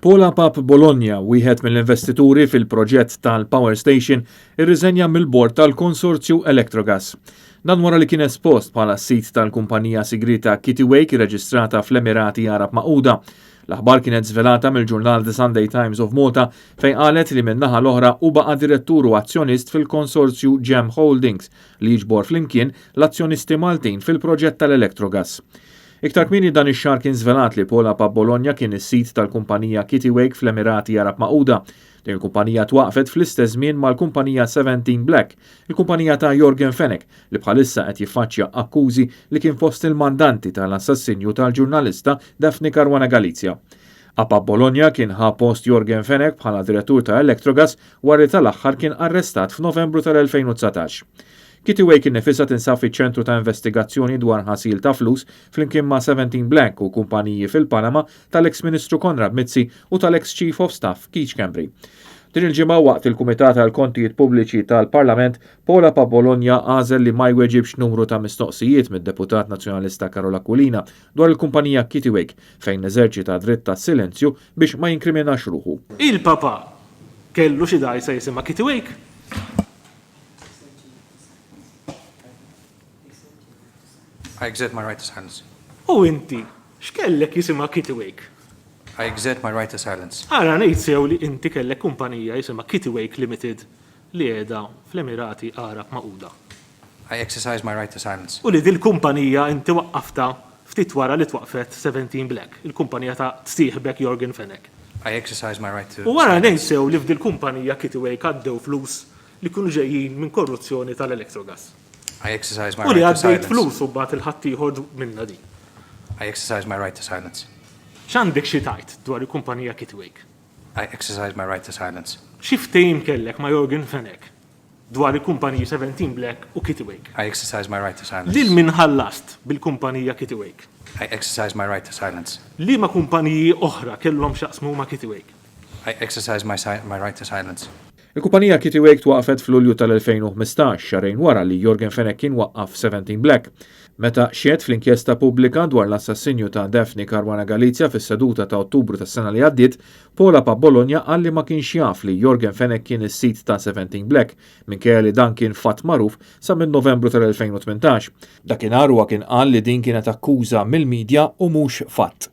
Apap Bologna, wieħed mill-investituri fil-proġett tal-Power Station, irriżenja mill-bord tal-konsorzju Electrogas. Dan wara li kien espost bħala sit tal-kumpanija sigrita Kittiwake reġistrata fl-Emirati Arab Magħquda. L-aħbar kienet żvelata mill-ġurnal The Sunday Times of Malta fejn qalet li min-naħa l-oħra hu baqa' direttur u azzjonist fil-konsorzju Gem Holdings li jiġbor flimkien l-azzjonisti Maltin fil-proġett tal-Electrogas. Iktar kmieni dan ix-xahar kien żvelat li Apap Bologna kien is-sit tal-kumpanija Kittiwake fl-Emirati Arab Magħquda. Din il-kumpanija twaqfet fl-istess żmien mal-kumpanija 17 Black, il-kumpanija ta' Jorgen Fenech li bħalissa qed jiffaċċja akkużi li kien fost il-mandanti tal-assassinju tal-ġurnalista Daphne Caruana Galizia. Apap Bologna kien ħa post Jorgen Fenech bħala direttur ta' Electrogas wara tal-aħħar kien arrestat f'Novembru tal-2019. Kittiwake innifisha tinsab fiċ-ċentru ta' investigazzjoni dwar ħasil ta' flus flimkien ma' 17 Black u kumpaniji fil-Panama tal-eks Ministru Konrad Mizzi u tal-eks Chief of Staff Keith Cambry. Din il-ġimgħa waqt il-Kumitat tal-Kontijiet Pubbliċi tal-Parlament, Apap Bologna għażel li ma jweġibx numru ta' mistoqsijiet mid-Deputat Nazzjonalista Carola Aquilina dwar il-kumpanija Kittiwake fejn eżerċita dritt ta' silenzju biex ma jinkriminax ruħu. Il-Papa kellu xi dajsa jisimha Kittiwake? I exert my right to silence. U inti, x'kellek jisimha Kittiwake? I exert my right to silence. Ara ngħid sew li inti kellek kumpanija jisimha Kittiwake Limited li qiegħda fl-Emirati Arab Magħquda. I exercise my right to silence. U li dil-kumpanija inti waqqafta ftit wara li twaqfet 17 Black, il-kumpanija ta' tsieħbek Jorgen Fenech. I exercise my right to U wara ngħid sew li f'dil-kumpanija Kittiwake għaddew flus li kienu ġejjin minn korruzzjoni tal-Electrogas. I exercise my U li right to għaddejt silence. flus u bat il-ħaddieħor minna di. I exercise my right to silence. X'għandek xi tajt dwar il-kumpanija Kittiwake? I exercise my right to silence. Xi ftehim kellek ma' Jorgen Fenech dwar il-kumpaniji 17 Black u Kittiwake? I exercise my right to silence. Lil min ħallast bil-kumpanija Kittiwake? I exercise my right to silence. Li ma' kumpaniji oħra kellhom x'jaqsmu ma' Kittiwake? I exercise my right to silence. Il-kumpanija Kittiwake twaqfet f'Lulju tal-2015 xarejn wara li Jorgen Fenech kien waqqaf 17 Black. Meta xiet fl-inkjesta pubblika dwar l-assassinju ta' Daphne Caruana Galizia fis-seduta ta' Ottubru tas-sena li għaddiet, Apap Bologna qal li ma kienx jaf li Jorgen Fenech kien is-sit ta' 17 Black minkejja li dan kien fatt magħruf sa minn Novembru tal-2018. Dakinhar huwa kien qal li din kienet akkuża mill-midja u mhux fatt.